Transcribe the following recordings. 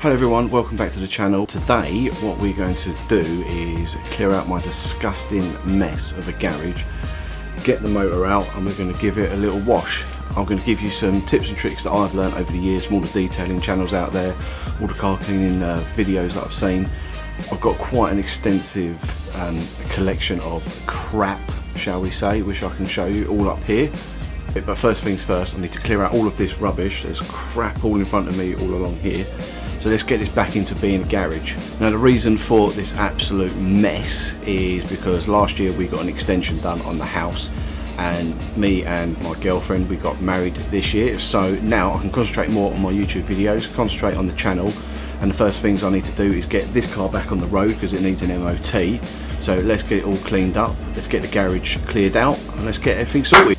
Hello everyone, welcome back to the channel. Today what we're going to do is clear out my disgusting mess of a garage, get the motor out, and we're going to give it a little wash. I'm going to give you some tips and tricks that I've learned over the years from all the detailing channels out there, all the car cleaning videos that I've seen. I've got quite an extensive collection of crap, shall we say, which I can show you all up here. But first things first, I need to clear out all of this rubbish. There's crap all in front of me all along here. So let's get this back into being a garage. Now the reason for this absolute mess is because last year we got an extension done on the house, and me and my girlfriend, we got married this year. So now I can concentrate more on my YouTube videos, concentrate on the channel, and the first things I need to do is get this car back on the road because it needs an MOT. So let's get it all cleaned up, let's get the garage cleared out, and let's get everything sorted.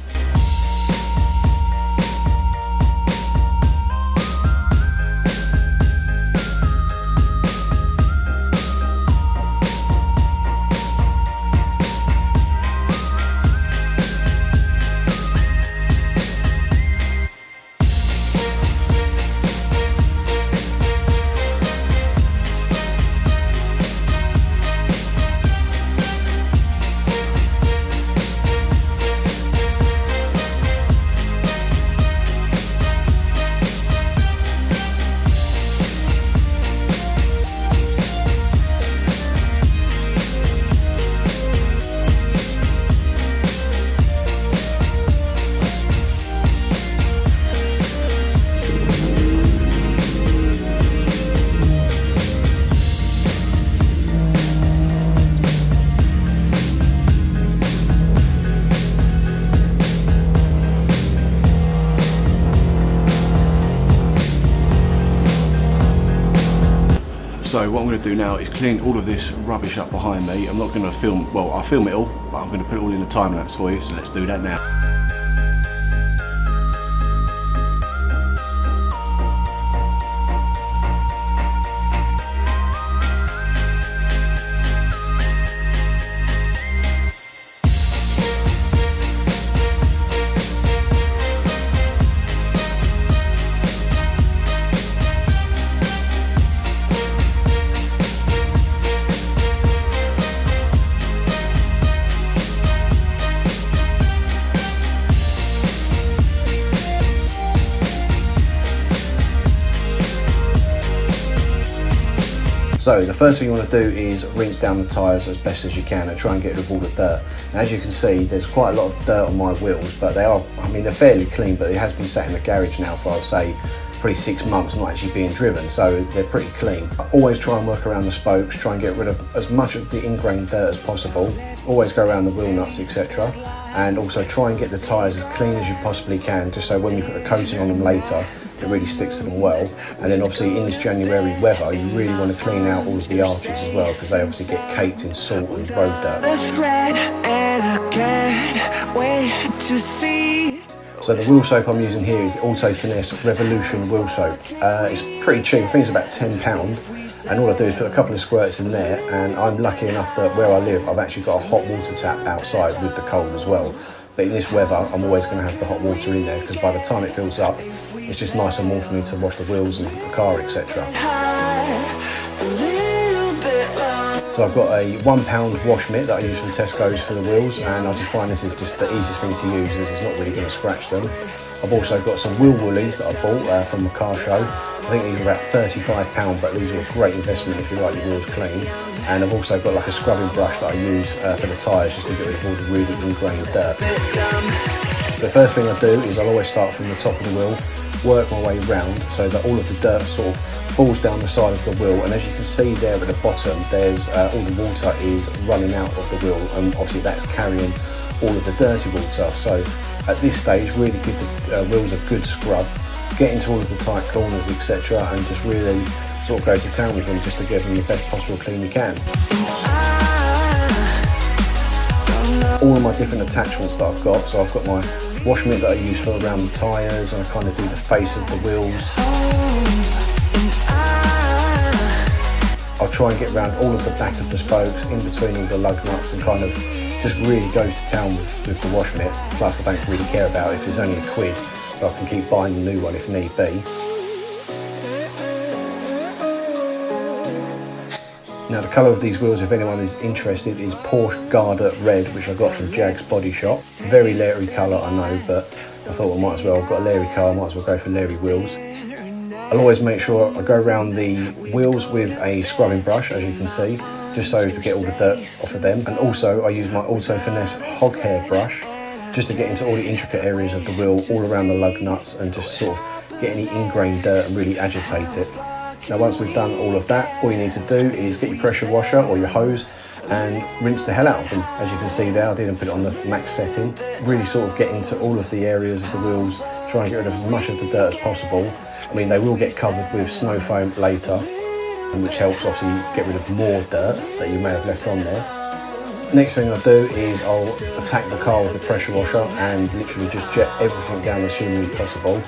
So what I'm going to do now is clean all of this rubbish up behind me. I'm not going to film, well, I'll film it all, but I'm going to put it all in a time lapse for you, so let's do that now. So the first thing you want to do is rinse down the tyres as best as you can and try and get rid of all the dirt. And as you can see, there's quite a lot of dirt on my wheels, but they are, I mean, they're fairly clean, but it has been sat in the garage now for, I'd say, probably 6 months, not actually being driven, so they're pretty clean. I always try and work around the spokes, try and get rid of as much of the ingrained dirt as possible. Always go around the wheel nuts, etc. And also try and get the tyres as clean as you possibly can, just so when you put a coating on them later, it really sticks to them well. And then obviously in this January weather, you really want to clean out all of the arches as well, because they obviously get caked in salt and road dirt. So the wheel soap I'm using here is the Auto Finesse Revolution wheel soap. It's pretty cheap, I think it's about £10, and all I do is put a couple of squirts in there, and I'm lucky enough that where I live I've actually got a hot water tap outside with the cold as well. But in this weather I'm always going to have the hot water in there, because by the time it fills up it's just nice and warm for me to wash the wheels and the car, etc. So I've got a £1 wash mitt that I use from Tesco's for the wheels, and I just find this is just the easiest thing to use, as it's not really going to scratch them. I've also got some wheel woolies that I bought from a car show. I think these are about £35, but these are a great investment if you like your wheels clean. And I've also got like a scrubbing brush that I use for the tyres, just to get rid of all the really ingrained dirt. So the first thing I do is I'll always start from the top of the wheel, work my way round so that all of the dirt sort of falls down the side of the wheel, and as you can see there at the bottom, there's all the water is running out of the wheel, and obviously that's carrying all of the dirty water. So at this stage, really give the wheels a good scrub, get into all of the tight corners, etc., and just really sort of go to town with them, just to give them the best possible clean you can. All of my different attachments that I've got, so I've got my wash mitt that I use for around the tyres, and I kind of do the face of the wheels. I'll try and get around all of the back of the spokes, in between all the lug nuts, and kind of just really go to town with the wash mitt. Plus I don't really care about it, it's only £1, but I can keep buying a new one if need be. Now the colour of these wheels, if anyone is interested, is Porsche Garda Red, which I got from Jag's Body Shop. Very Larry colour, I know, but I thought I might as well, I've got a Larry car, I might as well go for Larry wheels. I'll always make sure I go around the wheels with a scrubbing brush, as you can see, just so to get all the dirt off of them. And also I use my Auto Finesse hog hair brush, just to get into all the intricate areas of the wheel, all around the lug nuts, and just sort of get any ingrained dirt and really agitate it. Now once we've done all of that, all you need to do is get your pressure washer or your hose and rinse the hell out of them. As you can see there, I didn't put it on the max setting. Really sort of get into all of the areas of the wheels, try and get rid of as much of the dirt as possible. I mean, they will get covered with snow foam later, which helps obviously get rid of more dirt that you may have left on there. Next thing I do is I'll attack the car with the pressure washer and literally just jet everything down as humanly possible.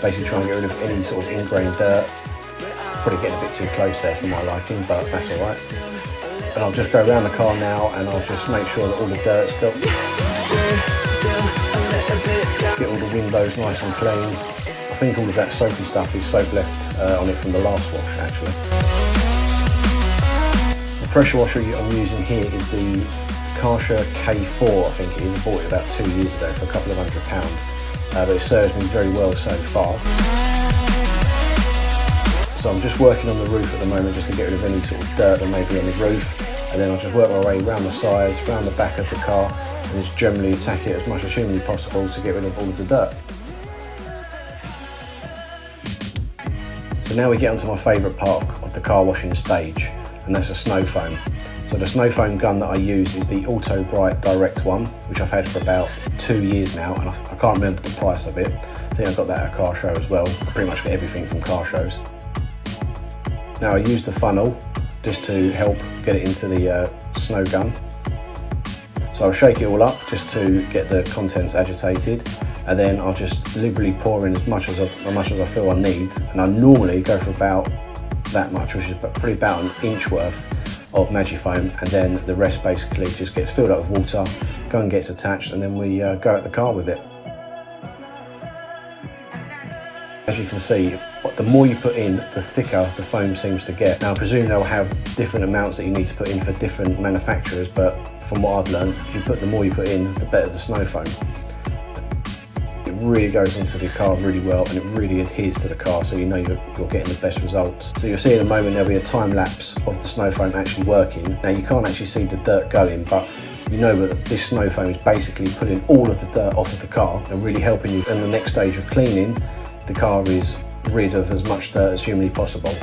Basically try and get rid of any sort of ingrained dirt. Probably getting a bit too close there for my liking, but that's all right. And I'll just go around the car now and I'll just make sure that all the dirt's got. Get all the windows nice and clean. I think all of that soapy stuff is soap left on it from the last wash actually. The pressure washer I'm using here is the Karcher K4, I think it is. I bought it about 2 years ago for a couple of £100, but it serves me very well so far. So I'm just working on the roof at the moment just to get rid of any sort of dirt that may be on the roof, and then I'll just work my way around the sides, around the back of the car, and just generally attack it as much as humanly possible to get rid of all of the dirt. So now we get onto my favourite part of the car washing stage, and that's a snow foam. So the snow foam gun that I use is the Auto Bright Direct one, which I've had for about 2 years now, and I can't remember the price of it. I think I got that at a car show as well. I pretty much get everything from car shows. Now I use the funnel just to help get it into the snow gun. So I'll shake it all up just to get the contents agitated, and then I'll just liberally pour in as much as I feel I need. And I normally go for about that much, which is probably about an inch worth of Magifoam, and then the rest basically just gets filled up with water, gun gets attached, and then we go at the car with it. As you can see, the more you put in, the thicker the foam seems to get. Now I presume they'll have different amounts that you need to put in for different manufacturers, but from what I've learned, if the more you put in, the better the snow foam. It really goes into the car really well, and it really adheres to the car, so you know you're getting the best results. So you'll see in a moment there'll be a time lapse of the snow foam actually working. Now you can't actually see the dirt going, but you know that this snow foam is basically putting all of the dirt off of the car and really helping you in the next stage of cleaning. The car is rid of as much dirt as humanly possible.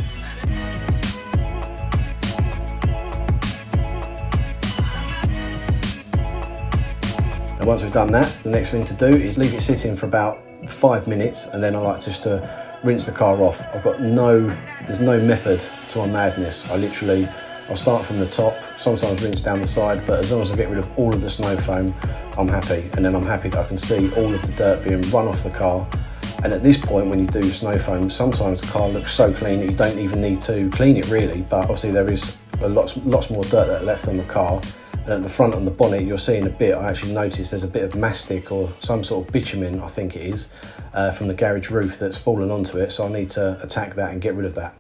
And once we've done that, the next thing to do is leave it sitting for about 5 minutes, and then I like just to rinse the car off. There's no method to my madness. I'll start from the top, sometimes rinse down the side, but as long as I get rid of all of the snow foam, I'm happy. And then I'm happy that I can see all of the dirt being run off the car. And at this point, when you do snow foam, sometimes the car looks so clean that you don't even need to clean it really, but obviously there is lots more dirt that left on the car. And at the front on the bonnet, you're seeing a bit, I actually noticed there's a bit of mastic or some sort of bitumen, I think it is, from the garage roof that's fallen onto it, so I need to attack that and get rid of that.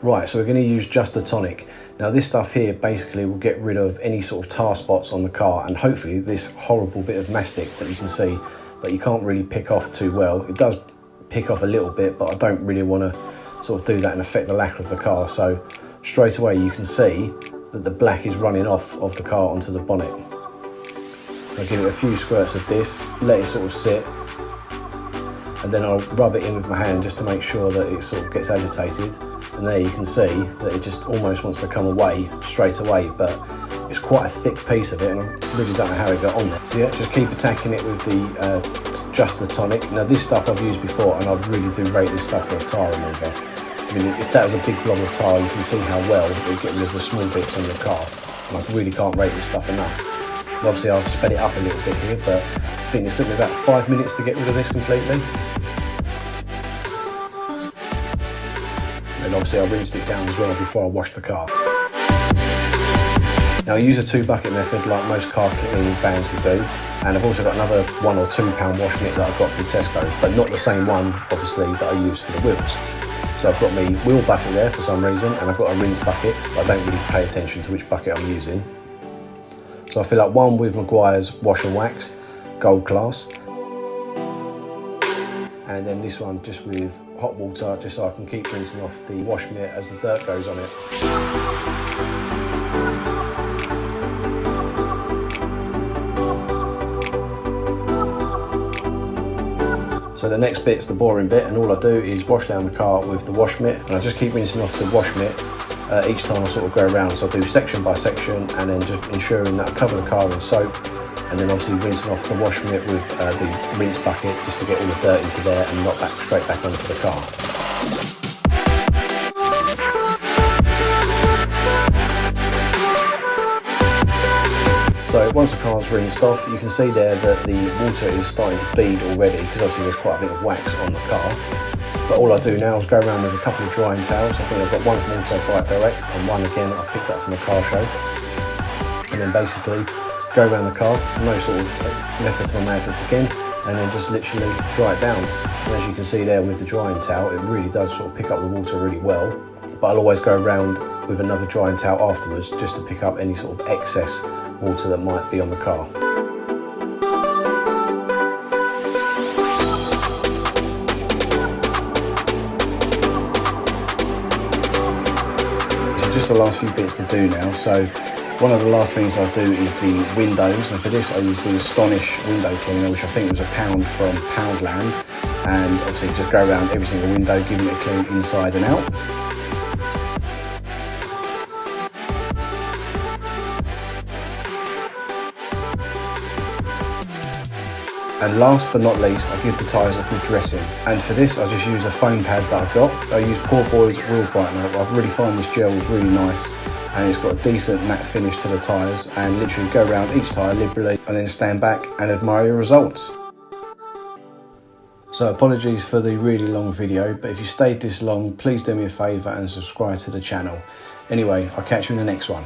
Right, so we're going to use just the tonic. Now this stuff here basically will get rid of any sort of tar spots on the car, and hopefully this horrible bit of mastic that you can see that you can't really pick off too well. It does pick off a little bit, but I don't really want to sort of do that and affect the lacquer of the car. So straight away you can see that the black is running off of the car onto the bonnet. I'll give it a few squirts of this, let it sort of sit, and then I'll rub it in with my hand just to make sure that it sort of gets agitated. And there you can see that it just almost wants to come away straight away, but it's quite a thick piece of it, and I really don't know how it got on there. So yeah, just keep attacking it with the just the tonic. Now this stuff I've used before, and I really do rate this stuff for a tar remover. I mean, if that was a big blob of tar, you can see how well it will get rid of the small bits on your car, and I really can't rate this stuff enough. And obviously I've sped it up a little bit here, but I think it took me about 5 minutes to get rid of this completely. And obviously I rinsed it down as well before I washed the car. Now I use a 2 bucket method like most car cleaning fans would do. And I've also got another £1 or £2 wash mitt that I've got from Tesco, but not the same one, obviously, that I use for the wheels. So I've got my wheel bucket there for some reason, and I've got a rinse bucket, but I don't really pay attention to which bucket I'm using. So I fill up one with Maguire's Wash and Wax, Gold Class. And then this one just with hot water, just so I can keep rinsing off the wash mitt as the dirt goes on it. So the next bit's the boring bit, and all I do is wash down the car with the wash mitt, and I just keep rinsing off the wash mitt each time I sort of go around. So I do section by section, and then just ensuring that I cover the car in soap, and then obviously rinsing off the wash mitt with the rinse bucket just to get all the dirt into there and not straight back onto the car. So once the car's rinsed off, you can see there that the water is starting to bead already, because obviously there's quite a bit of wax on the car. But all I do now is go around with a couple of drying towels. I think I've got one from Auto Bike Direct and one again that I picked up from a car show. And then basically go around the car, no sort of method to my madness again, and then just literally dry it down. And as you can see there with the drying towel, it really does sort of pick up the water really well. But I'll always go around with another drying towel afterwards just to pick up any sort of excess water that might be on the car. This is just the last few bits to do now. So one of the last things I do is the windows, and for this I use the Astonish window cleaner, which I think was £1 from Poundland, and obviously just go around every single window, giving it a clean inside and out. And last but not least, I give the tyres a good dressing. And for this, I just use a foam pad that I've got. I use Poor Boy's Wheel Brightener. I really find this gel is really nice, and it's got a decent matte finish to the tyres, and literally go around each tyre liberally and then stand back and admire your results. So apologies for the really long video, but if you stayed this long, please do me a favour and subscribe to the channel. Anyway, I'll catch you in the next one.